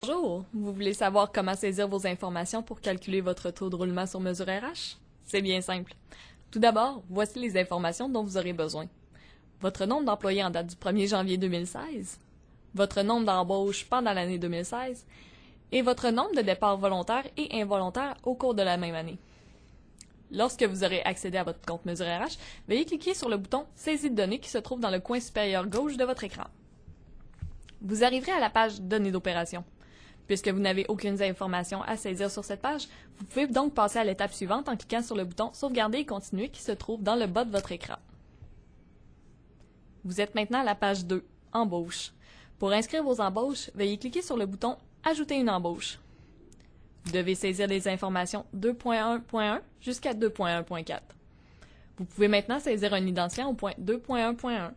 Bonjour, vous voulez savoir comment saisir vos informations pour calculer votre taux de roulement sur mesure RH? C'est bien simple. Tout d'abord, voici les informations dont vous aurez besoin. Votre nombre d'employés en date du 1er janvier 2016, votre nombre d'embauches pendant l'année 2016 et votre nombre de départs volontaires et involontaires au cours de la même année. Lorsque vous aurez accédé à votre compte mesure RH, veuillez cliquer sur le bouton « Saisie de données » qui se trouve dans le coin supérieur gauche de votre écran. Vous arriverez à la page « Données d'opération ». Puisque vous n'avez aucune information à saisir sur cette page, vous pouvez donc passer à l'étape suivante en cliquant sur le bouton « Sauvegarder et continuer » qui se trouve dans le bas de votre écran. Vous êtes maintenant à la page 2, « Embauche ». Pour inscrire vos embauches, veuillez cliquer sur le bouton « Ajouter une embauche ». Vous devez saisir les informations 2.1.1 jusqu'à 2.1.4. Vous pouvez maintenant saisir un identifiant au point 2.1.1.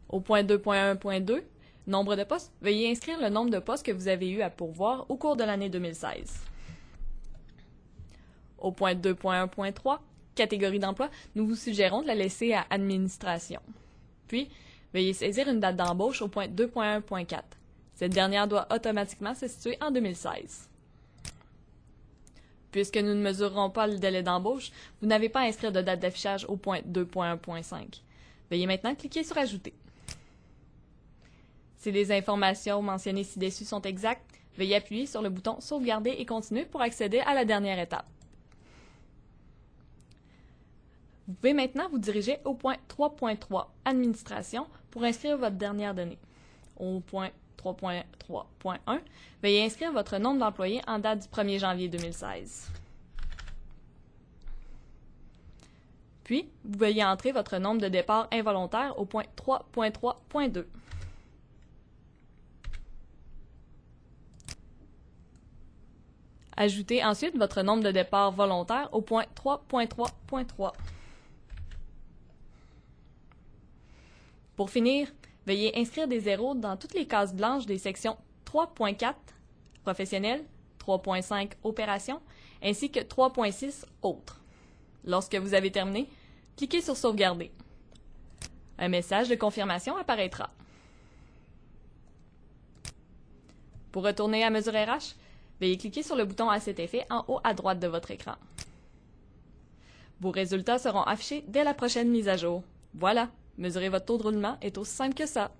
Au point 2.1.2, nombre de postes, veuillez inscrire le nombre de postes que vous avez eu à pourvoir au cours de l'année 2016. Au point 2.1.3, catégorie d'emploi, nous vous suggérons de la laisser à Administration. Puis, veuillez saisir une date d'embauche au point 2.1.4. Cette dernière doit automatiquement se situer en 2016. Puisque nous ne mesurerons pas le délai d'embauche, vous n'avez pas à inscrire de date d'affichage au point 2.1.5. Veuillez maintenant cliquer sur « Ajouter ». Si les informations mentionnées ci-dessus sont exactes, veuillez appuyer sur le bouton « Sauvegarder et continuer » pour accéder à la dernière étape. Vous pouvez maintenant vous diriger au point 3.3 « Administration » pour inscrire votre dernière donnée. Au point 3.3.1, veuillez inscrire votre nombre d'employés en date du 1er janvier 2016. Puis, vous veuillez entrer votre nombre de départs involontaires au point 3.3.2. Ajoutez ensuite votre nombre de départs volontaires au point 3.3.3. Pour finir, veuillez inscrire des zéros dans toutes les cases blanches des sections 3.4 Professionnel, 3.5 Opérations, ainsi que 3.6 Autres. Lorsque vous avez terminé, cliquez sur Sauvegarder. Un message de confirmation apparaîtra. Pour retourner à Mesure RH, veuillez cliquer sur le bouton à cet effet en haut à droite de votre écran. Vos résultats seront affichés dès la prochaine mise à jour. Voilà, mesurer votre taux de roulement est aussi simple que ça.